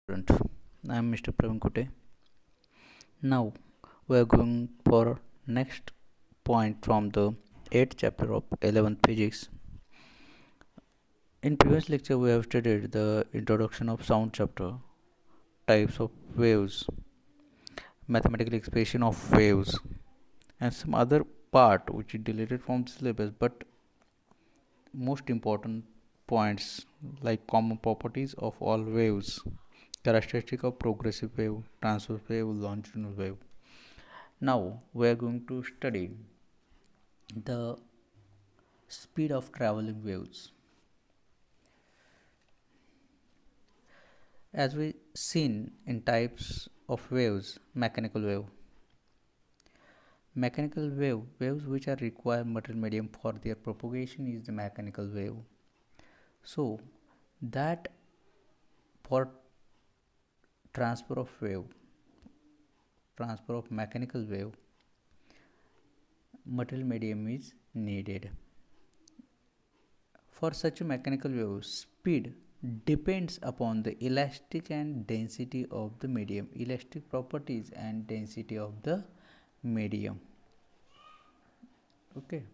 Student. I am Mr. Praveen Kute. Now we are going for next point from the 8th chapter of 11th physics. In previous lecture we have studied the introduction of sound chapter, types of waves, mathematical expression of waves, and some other part which is deleted from the syllabus, but most important points like common properties of all waves, characteristic of progressive wave, transverse wave, longitudinal wave. Now we are going to study the speed of traveling waves. As we seen in types of waves, mechanical waves which are require material medium for their propagation is the mechanical wave. So that for transfer of mechanical wave, material medium is needed. For such a mechanical wave, speed depends upon the elastic and density of the medium, elastic properties and density of the medium. Okay.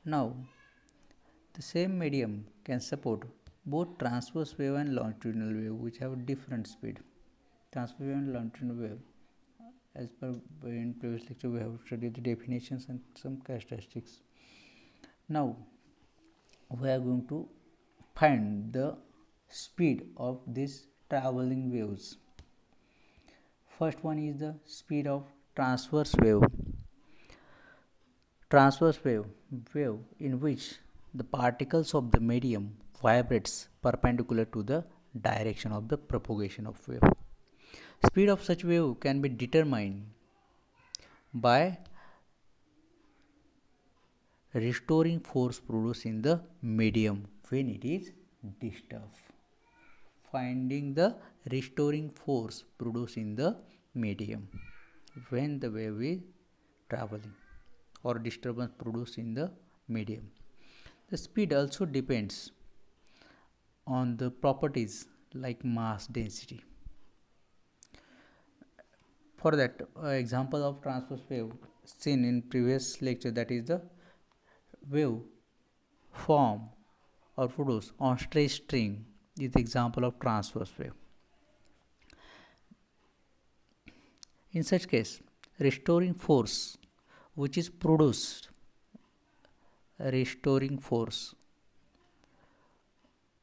Now, the same medium can support both transverse wave and longitudinal wave which have different speed. Transverse wave and longitudinal wave, as per in previous lecture we have studied the definitions and some characteristics. Now we are going to find the speed of these traveling waves. First one is the speed of transverse wave. Transverse wave in which the particles of the medium vibrates perpendicular to the direction of the propagation of wave. Speed of such wave can be determined by restoring force produced in the medium when it is disturbed. Finding the restoring force produced in the medium when the wave is traveling or disturbance produced in the medium. The speed also depends on the properties like mass density. For that example of transverse wave seen in previous lecture, that is the wave form or produced on straight string is the example of transverse wave. In such case, restoring force which is produced, restoring force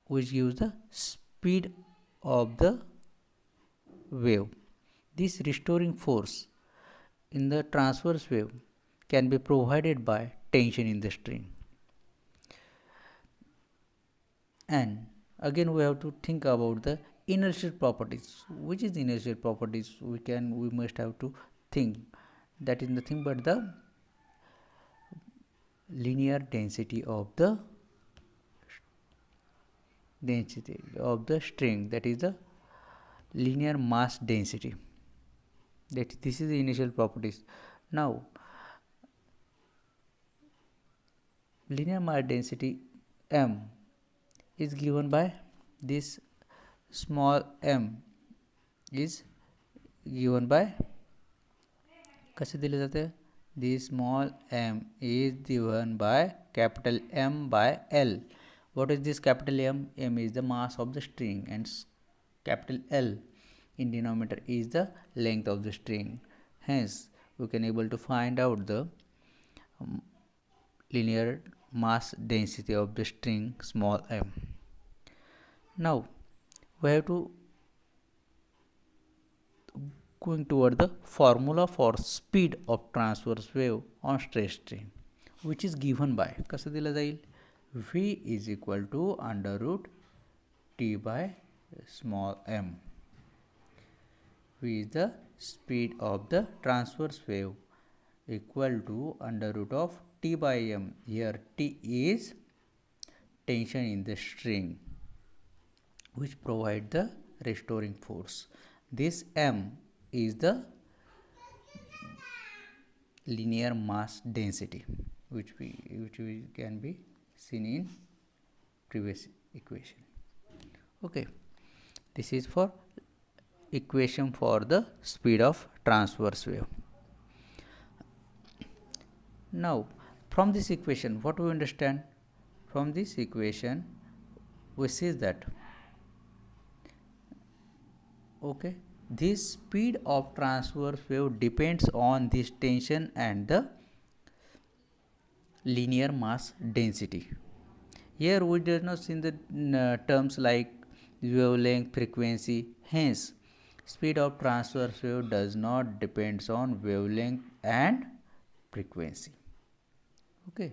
which gives the speed of the wave. This restoring force in the transverse wave can be provided by tension in the string. And again we have to think about the inertial properties. Which is the inertial properties? We must have to think. That is nothing but the linear density of the string, that is the linear mass density. This is the initial properties. Now linear mass density m is given by this small m is given by कसे दिले जाते हैं? This small m is given by capital M by L. What is this capital M? M is the mass of the string and capital L in denominator is the length of the string. Hence we can able to find out the linear mass density of the string small m. Now we have to going toward the formula for speed of transverse wave on straight string, which is given by कसं दिलं जाईल? V is equal to under root T by small m. V is the speed of the transverse wave equal to under root of T by m. Here T is tension in the string which provide the restoring force. This m is the linear mass density, which we can be seen in previous equation. Okay, this is for equation for the speed of transverse wave. Now from this equation, what we understand? From this equation we see that okay, this speed of transverse wave depends on this tension and the linear mass density. Here we do not see the terms like wavelength, frequency. Hence, speed of transverse wave does not depends on wavelength and frequency. Okay,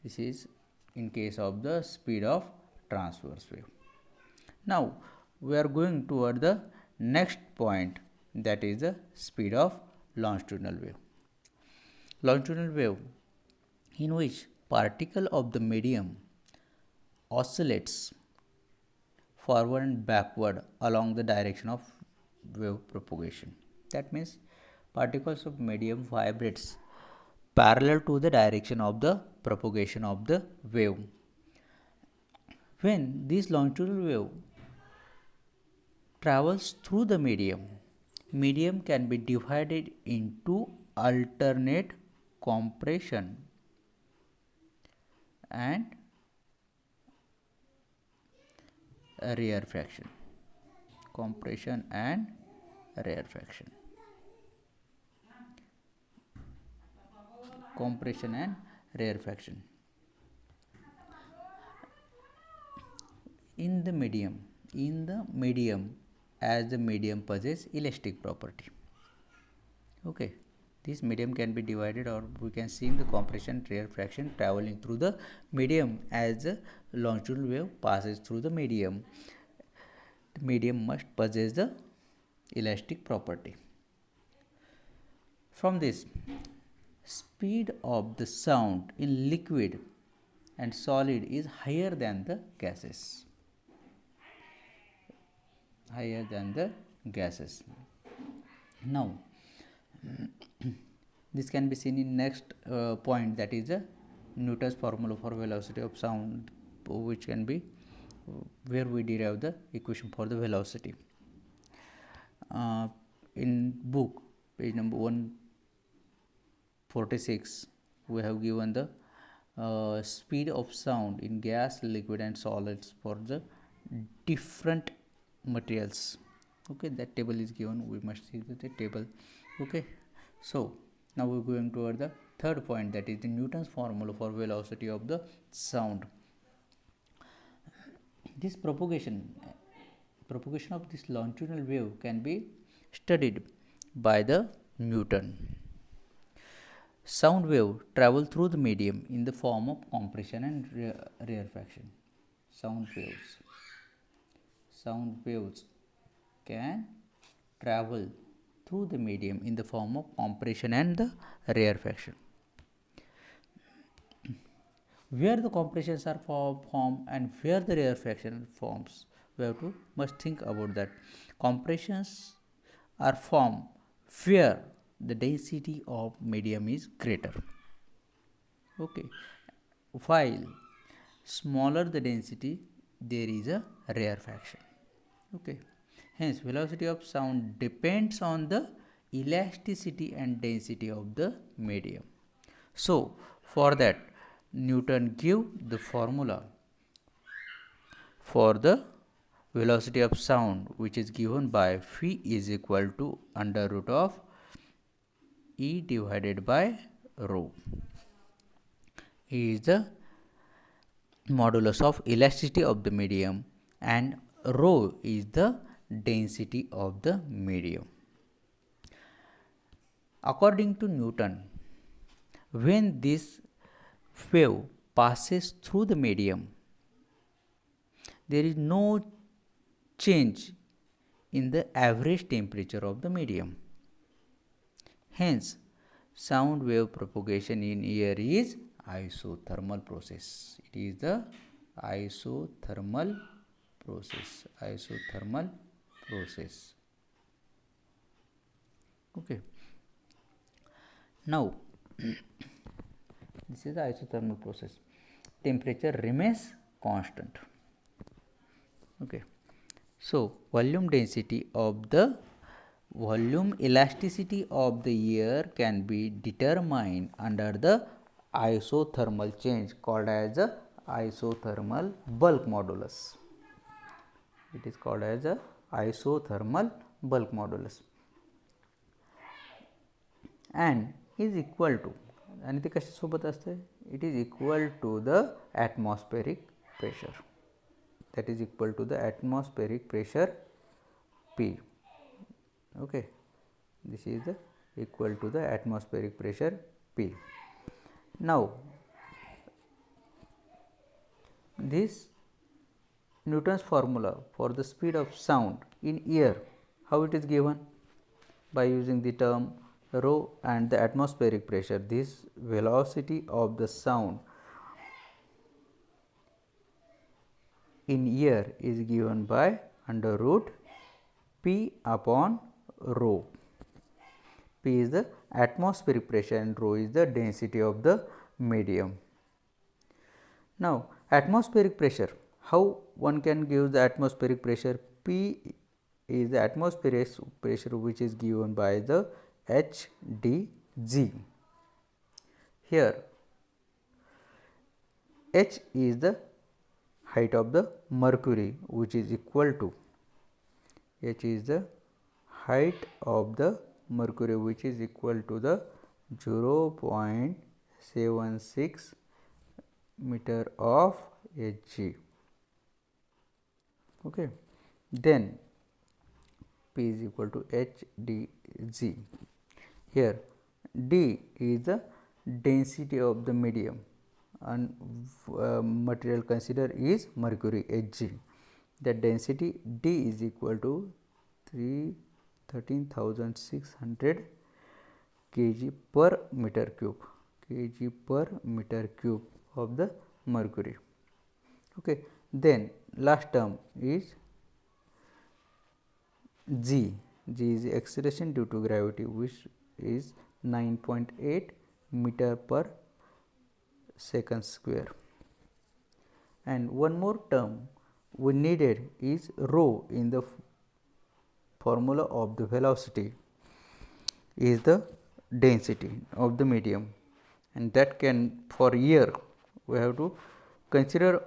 this is in case of the speed of transverse wave. Now we are going toward the next point, that is the speed of longitudinal wave. Longitudinal wave in which particle of the medium oscillates forward and backward along the direction of wave propagation. That means particles of medium vibrates parallel to the direction of the propagation of the wave. When this longitudinal wave travels through the medium can be divided into alternate compression and rarefaction. Compression and rarefaction. Compression and rarefaction. In the medium, as the medium possesses elastic property. Okay, this medium can be divided, or we can see the compression rarefaction traveling through the medium. As the longitudinal wave passes through the medium must possess the elastic property. From this, speed of the sound in liquid and solid is higher than the gases. Now this can be seen in next point, that is Newton's formula for velocity of sound, which can be where we derive the equation for the velocity. In book page number 146 we have given the speed of sound in gas, liquid and solids for the different materials. Okay, that table is given, we must see the table. Okay, so now we are going toward the third point, that is the Newton's formula for velocity of the sound. This propagation of this longitudinal wave can be studied by the Newton. Sound wave travel through the medium in the form of compression and rarefaction. Sound waves can travel through the medium in the form of compression and the rarefaction. Where the compressions are formed and where the rarefaction forms, we have to must think about that. Compressions are formed where the density of medium is greater. Okay, while smaller the density, there is a rarefaction. Okay, hence velocity of sound depends on the elasticity and density of the medium. So for that, Newton give the formula for the velocity of sound, which is given by phi is equal to under root of E divided by rho. E is the modulus of elasticity of the medium and rho is the density of the medium. According to Newton, when this wave passes through the medium, there is no change in the average temperature of the medium. Hence, sound wave propagation in air is isothermal process. It is the isothermal process. Okay. Now This is the isothermal process. Temperature remains constant. Okay. So volume density of the volume elasticity of the air can be determined under the isothermal change called as the isothermal bulk modulus. It is called as a isothermal bulk modulus and is equal to, आणि ते कशा सोबत असते, it is equal to the atmospheric pressure, that is equal to the atmospheric pressure P. Okay, this is the equal to the atmospheric pressure P. Now this Newton's formula for the speed of sound in air, how it is given? By using the term rho and the atmospheric pressure, this velocity of the sound in air is given by under root P upon rho. P is the atmospheric pressure and rho is the density of the medium. Now atmospheric pressure, how one can give the atmospheric pressure? P is the atmospheric pressure which is given by the HdG. Here H is the height of the mercury which is equal to, H is the height of the mercury which is equal to the 0.76 meter of Hg. Okay. Then P is equal to HdG. Here D is the density of the medium and material considered is mercury Hg. The density D is equal to 13,600 kg per meter cube, kg per meter cube of the mercury. Okay. Then last term is G. G is acceleration due to gravity which is 9.8 meter per second square. And one more term we needed is rho in the formula of the velocity is the density of the medium, and that can for air we have to consider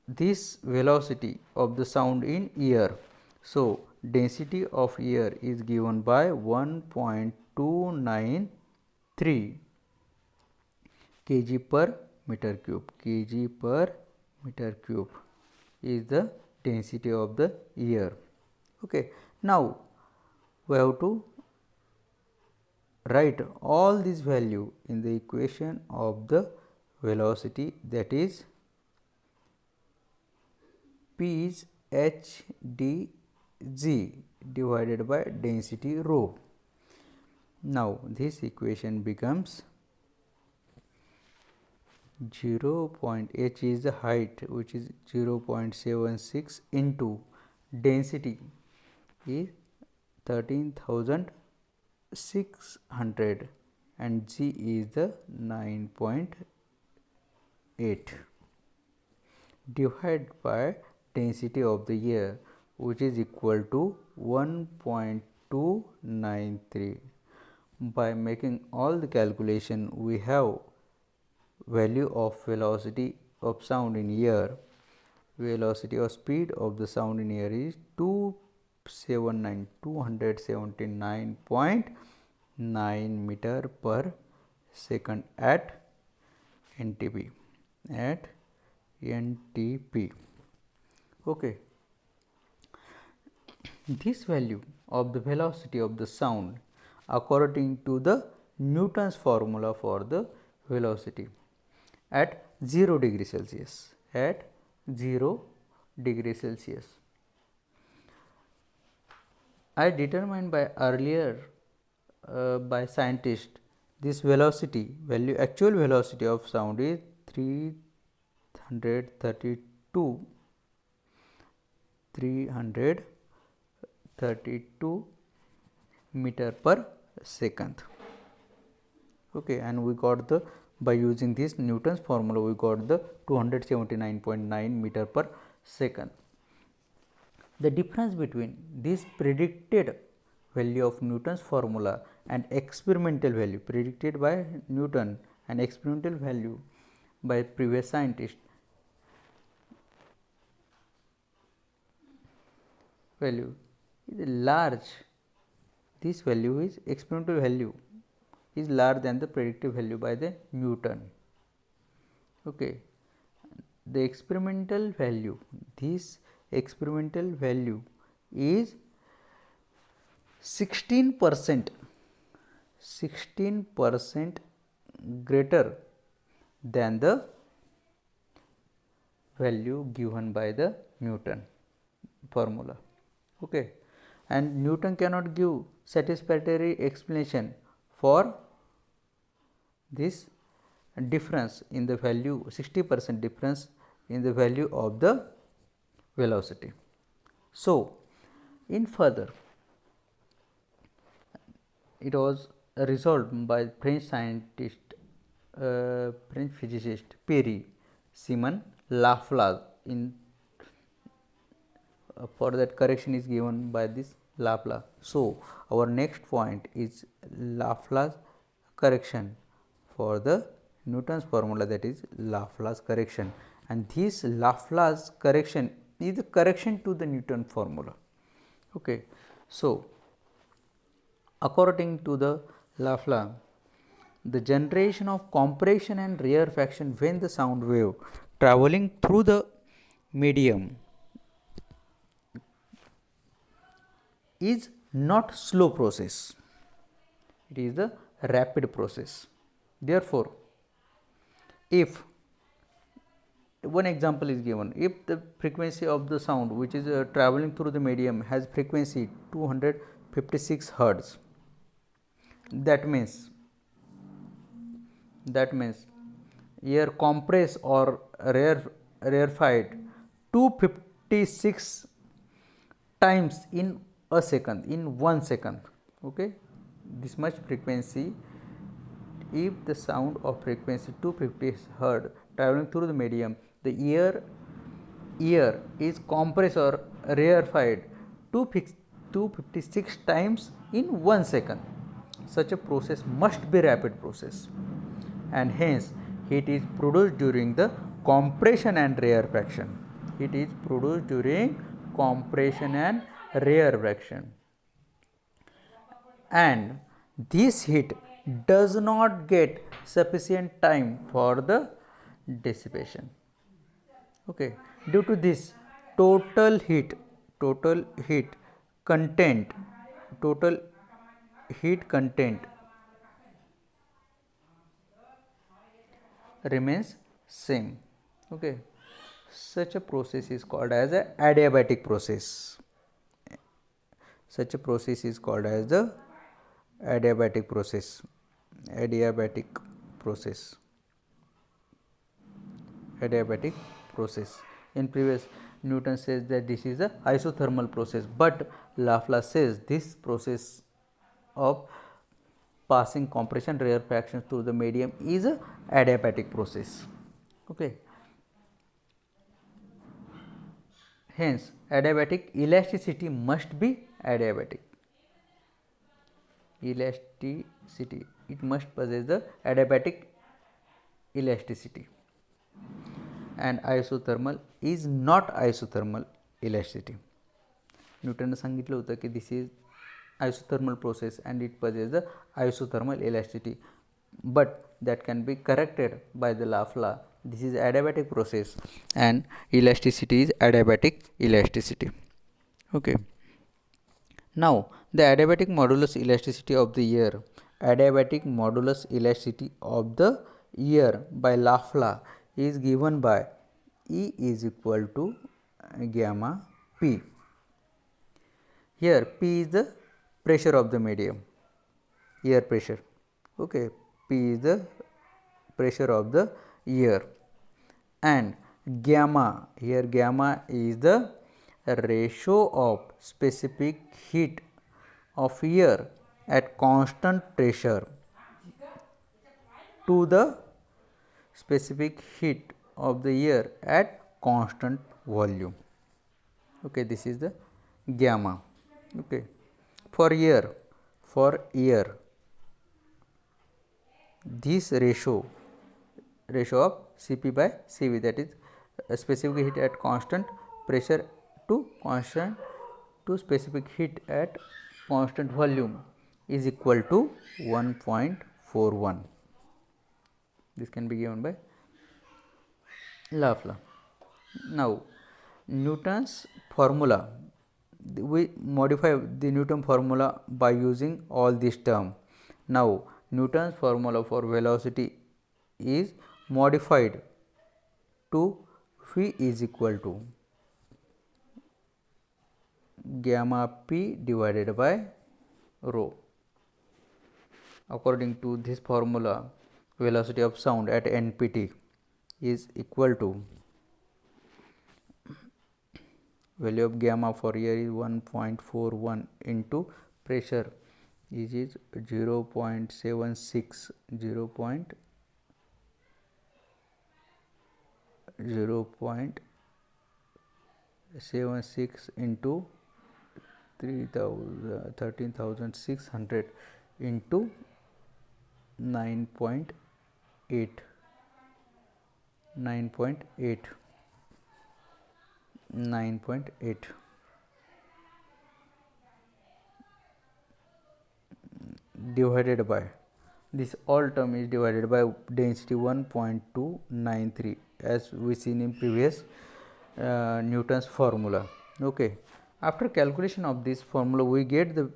this velocity of the sound in air. So density of air is given by 1.293 kg per meter cube, kg per meter cube is the density of the air. Okay. Now we have to write all this value in the equation of the velocity, that is P is HdG divided by density rho. Now this equation becomes 0.h is the height which is 0.76 into density is 13,600 and G is the 9.8 divided by density of the air which is equal to 1.293. By making all the calculation we have value of velocity of sound in air. Velocity or speed of the sound in air is 279.9 meter per second at NTP, at NTP. Okay. This value of the velocity of the sound according to the Newton's formula for the velocity at 0 degree Celsius, at 0 degree Celsius. I determined by earlier by scientist this velocity value, actual velocity of sound is 332 meter per second. Okay, and we got the, by using this Newton's formula, we got the 279.9 meter per second. The difference between this predicted value of Newton's formula and experimental value predicted by Newton and experimental value by previous scientist value is large. This value is experimental value is larger than the predictive value by the Newton. Okay. The experimental value, this experimental value is 16% greater than the value given by the Newton formula. Okay. And Newton cannot give satisfactory explanation for this difference in the value, 60% difference in the value of the velocity. So, in further, it was resolved by French scientist, French physicist Pierre Simon Laplace. In for that, correction is given by this Laplace. So, our next point is Laplace correction for the Newton's formula, that is Laplace correction, and this Laplace correction is the correction to the Newton formula. Okay. So, according to the Laplace, the generation of compression and rarefaction when the sound wave traveling through the medium is not slow process, it is the rapid process. Therefore, if one example is given, if the frequency of the sound which is traveling through the medium has frequency 256 hertz, that means air compress or rarefied 256 times in a second, in 1 second. Okay, this much frequency, if the sound of frequency 250 hertz traveling through the medium, the air is compressed or rarefied 256 times in 1 second. Such a process must be rapid process, and hence heat is produced during the compression and rarefaction. It is produced during compression and rarefaction, and this heat does not get sufficient time for the dissipation. Okay. Due to this, total heat content remains same. Okay. Such a process is called as a adiabatic process. Such a process is called as the adiabatic process. Adiabatic process. Adiabatic process. In previous, Newton says that this is a isothermal process, but Laplace says this process of passing compression rarefaction through the medium is a adiabatic process. Okay. Hence, adiabatic elasticity must be adiabatic. Elasticity, it must possess the adiabatic elasticity, and isothermal is not isothermal elasticity. Newton सांगितलं होतं की this is isothermal process and it possesses the isothermal elasticity, but that can be corrected by the Laplace. This is adiabatic process and elasticity is adiabatic elasticity. Okay. Now, the adiabatic modulus elasticity of the air, adiabatic modulus elasticity of the air by Laplace is given by E is equal to gamma P. Here P is the pressure of the medium, air pressure. Okay. P is the pressure of the air, and gamma, here gamma is the ratio of specific heat of air at constant pressure to the specific heat of the air at constant volume. Okay, this is the gamma. Okay, for air, this ratio of Cp by Cv, that is specific heat at constant pressure to specific heat at constant volume is equal to 1.41. This can be given by Laplace. Now, Newton's formula, we modify the Newton formula by using all this term. Now, Newton's formula for velocity is modified to V is equal to gamma p divided by rho. According to this formula, velocity of sound at npt is equal to, value of gamma for air is 1.41 into pressure is 0.76 0.76 into 13,600 into 9.8 divided by, this all term is divided by density 1.293 as we seen in previous Newton's formula. Okay, after calculation of this formula we get the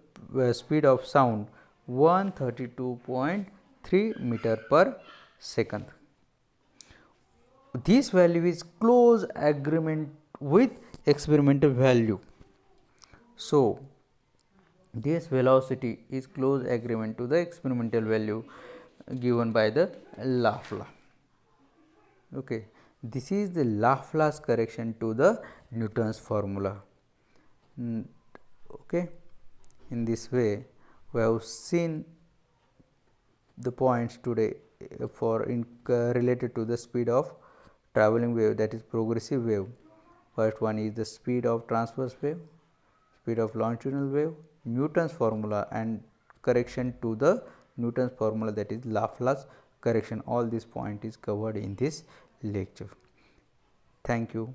speed of sound 132.3 meter per second. This value is close agreement with experimental value. So, this velocity is close agreement to the experimental value given by the Laplace. Okay, this is the Laplace correction to the Newton's formula. Okay, in this way we have seen the points today for related to the speed of travelling wave, that is progressive wave. First one is the speed of transverse wave, speed of longitudinal wave, Newton's formula and correction to the Newton's formula, that is Laplace correction. All this point is covered in this lecture. Thank you.